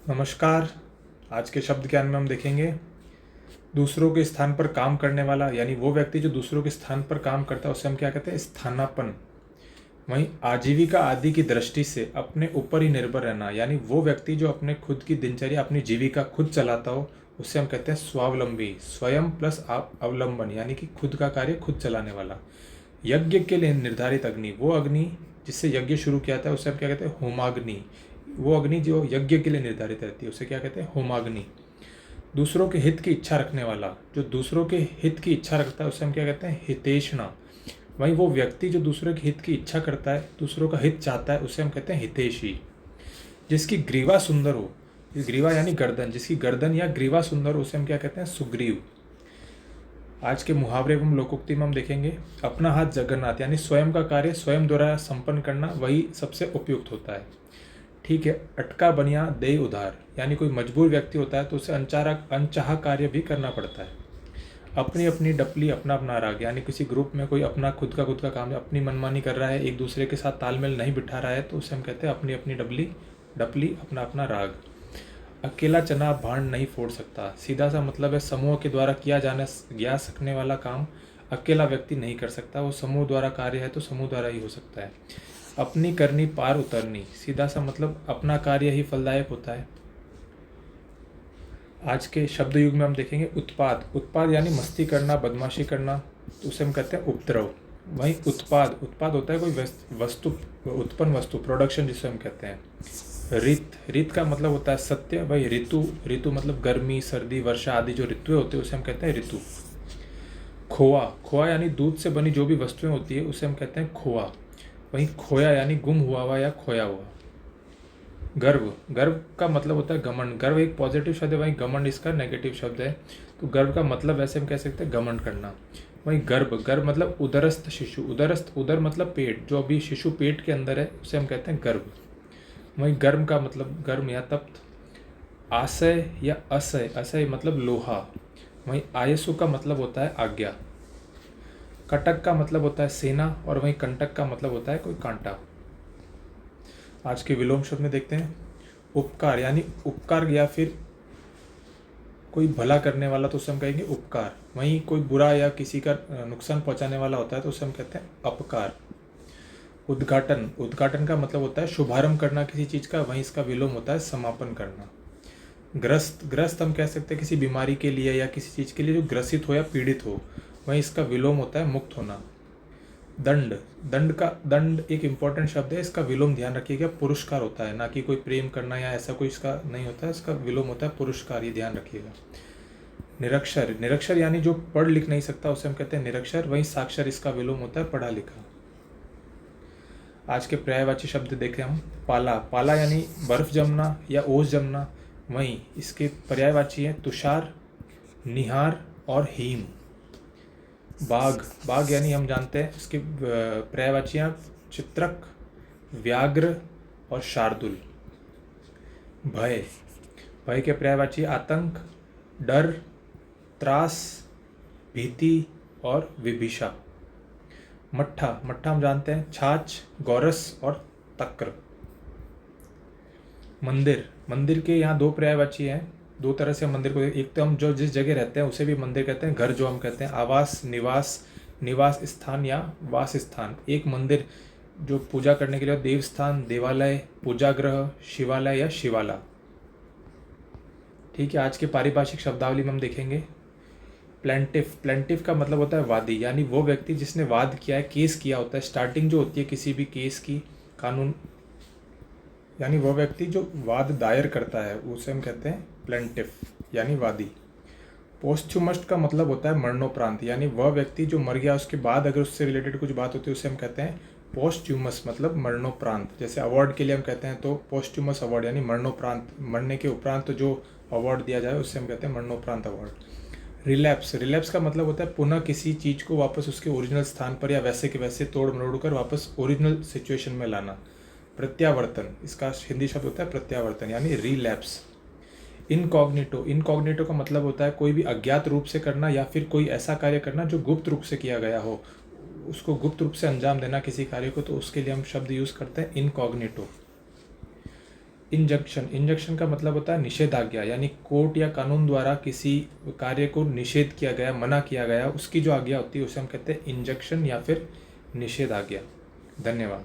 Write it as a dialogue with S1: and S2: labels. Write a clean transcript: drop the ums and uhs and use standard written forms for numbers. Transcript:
S1: नमस्कार। आज के शब्द ज्ञान में हम देखेंगे दूसरों के स्थान पर काम करने वाला, यानी वो व्यक्ति जो दूसरों के स्थान पर काम करता है उसे हम क्या कहते हैं? स्थानापन्न। वहीं आजीविका आदि की दृष्टि से अपने ऊपर ही निर्भर रहना, यानी वो व्यक्ति जो अपने खुद की दिनचर्या, अपनी जीविका खुद चलाता हो, उससे हम कहते हैं स्वावलंबी। स्वयं प्लस अवलंबन, यानी कि खुद का कार्य खुद चलाने वाला। यज्ञ के लिए निर्धारित अग्नि, वो अग्नि जिससे यज्ञ शुरू किया था उसे हम क्या कहते हैं? होमाग्नि। वो अग्नि जो यज्ञ के लिए निर्धारित रहती है उसे क्या कहते हैं? होमाग्नि। दूसरों के हित की इच्छा रखने वाला, जो दूसरों के हित की इच्छा रखता है उसे हम क्या कहते हैं? हितेषणा। वहीं वो व्यक्ति जो दूसरों के हित की इच्छा करता है, दूसरों का हित चाहता है, उसे हम कहते हैं हितैषी। जिसकी ग्रीवा सुंदर हो, ये ग्रीवा यानी गर्दन, जिसकी गर्दन या ग्रीवा सुंदर हो उसे हम क्या कहते हैं? सुग्रीव। आज के मुहावरे एवं लोकोक्ति में हम देखेंगे अपना हाथ जगन्नाथ, यानी स्वयं का कार्य स्वयं द्वारा संपन्न करना वही सबसे उपयुक्त होता है। ठीक है। अटका बनिया दे उधार, यानी कोई मजबूर व्यक्ति होता है तो उसे अनचाहा कार्य भी करना पड़ता है। अपनी अपनी डपली अपना अपना राग, यानी किसी ग्रुप में कोई अपना खुद का काम अपनी मनमानी कर रहा है, एक दूसरे के साथ तालमेल नहीं बिठा रहा है, तो उसे हम कहते हैं अपनी अपनी डपली अपना अपना राग। अकेला चना भांड नहीं फोड़ सकता, सीधा सा मतलब है समूह के द्वारा किया जा सकने वाला काम अकेला व्यक्ति नहीं कर सकता, वो समूह द्वारा कार्य है तो समूह द्वारा ही हो सकता है। अपनी करनी पार उतरनी, सीधा सा मतलब अपना कार्य ही फलदायक होता है। आज के शब्द युग में हम देखेंगे उत्पाद यानी मस्ती करना, बदमाशी करना, तो उसे हम कहते हैं उपद्रव। वहीं उत्पाद होता है कोई वस्तु, उत्पन्न वस्तु, प्रोडक्शन जिसे हम कहते हैं। ऋत का मतलब होता है सत्य। वही ऋतु मतलब गर्मी, सर्दी, वर्षा आदि जो ऋतुएं होती है उसे हम कहते हैं ऋतु। खोआ यानी दूध से बनी जो भी वस्तुएं होती है उसे हम कहते हैं खोआ। वहीं खोया यानी गुम हुआ या खोया हुआ। गर्व का मतलब होता है घमंड। गर्व एक पॉजिटिव शब्द है, वहीं घमंड इसका नेगेटिव शब्द है। तो गर्व का मतलब वैसे हम कह सकते हैं घमंड करना। वहीं गर्भ मतलब उदरस्थ शिशु, उदर मतलब पेट, जो अभी शिशु पेट के अंदर है उसे हम कहते हैं गर्भ। वहीं गर्म का मतलब गर्म या तप्त। आशय या असय मतलब लोहा। वहीं आयसु का मतलब होता है आज्ञा। कटक का मतलब होता है सेना, और वहीं कंटक का मतलब होता है कोई कांटा। आज के विलोम शब्द में देखते हैं उपकार, यानी उपकार या फिर कोई भला करने वाला तो उसे हम कहेंगे उपकार। वहीं कोई बुरा या किसी का नुकसान पहुंचाने वाला होता है तो उसे हम कहते हैं अपकार। उद्घाटन का मतलब होता है शुभारंभ करना किसी चीज़ का, वहीं इसका विलोम होता है समापन करना। ग्रस्त हम कह सकते हैं किसी बीमारी के लिए या किसी चीज़ के लिए जो ग्रसित हो या पीड़ित हो, वहीं इसका विलोम होता है मुक्त होना। दंड एक इम्पॉर्टेंट शब्द है, इसका विलोम ध्यान रखिएगा पुरस्कार होता है, ना कि कोई प्रेम करना या ऐसा कोई इसका नहीं होता है, इसका विलोम होता है पुरस्कार, ये ध्यान रखिएगा। निरक्षर यानी जो पढ़ लिख नहीं सकता उसे हम कहते हैं निरक्षर। वहीं साक्षर इसका विलोम होता है पढ़ा लिखा। आज के पर्यायवाची शब्द देखें हम पाला यानी बर्फ जमना या ओस जमना, वहीं इसके पर्यायवाची हैं तुषार, निहार और हीम। बाघ यानी हम जानते हैं इसके पर्यायवाचियाँ चित्रक, व्याघ्र और शार्दुल। भय के पर्यायवाची आतंक, डर, त्रास, भीति और विभिषा। मट्ठा हम जानते हैं छाछ, गौरस और तक्र। मंदिर के यहाँ दो पर्यायवाची हैं, दो तरह से मंदिर को, एक तो हम जो जिस जगह रहते हैं उसे भी मंदिर कहते हैं, घर जो हम कहते हैं आवास, निवास स्थान या वास स्थान। एक मंदिर जो पूजा करने के लिए देवस्थान, देवालय, पूजागृह, शिवालय या शिवाला। ठीक है। आज के पारिभाषिक शब्दावली में हम देखेंगे प्लेंटिफ का मतलब होता है वादी, यानी वो व्यक्ति जिसने वाद किया है, केस किया होता है। स्टार्टिंग जो होती है किसी भी केस की, कानून, यानी वो व्यक्ति जो वाद दायर करता है उसे हम कहते हैं प्लेंटिफ यानी वादी। पोस्थ्यूमस का मतलब होता है मरणोपरांत, यानी वह व्यक्ति जो मर गया उसके बाद अगर उससे रिलेटेड कुछ बात होती है उसे हम कहते हैं पोस्थ्यूमस मतलब मरणोपरांत। जैसे अवार्ड के लिए हम कहते हैं तो पोस्थ्यूमस अवार्ड, यानी मरणोपरांत, मरने के उपरांत जो अवार्ड दिया जाए उससे हम कहते हैं मरणोपरांत अवार्ड। रिलैप्स का मतलब होता है पुनः किसी चीज़ को वापस उसके ओरिजिनल स्थान पर या वैसे के वैसे तोड़ मरोड़ कर वापस ओरिजिनल सिचुएशन में लाना। प्रत्यावर्तन, इसका हिंदी शब्द होता है प्रत्यावर्तन यानी रिलैप्स। इनकॉग्निटो का मतलब होता है कोई भी अज्ञात रूप से करना या फिर कोई ऐसा कार्य करना जो गुप्त रूप से किया गया हो, उसको गुप्त रूप से अंजाम देना किसी कार्य को, तो उसके लिए हम शब्द यूज़ करते हैं इनकॉग्निटो। इंजंक्शन, इंजंक्शन का मतलब होता है निषेधाज्ञा, यानी कोर्ट या कानून द्वारा किसी कार्य को निषेध किया गया, मना किया गया, उसकी जो आज्ञा होती है उसे हम कहते हैं इंजंक्शन या फिर निषेधाज्ञा। धन्यवाद।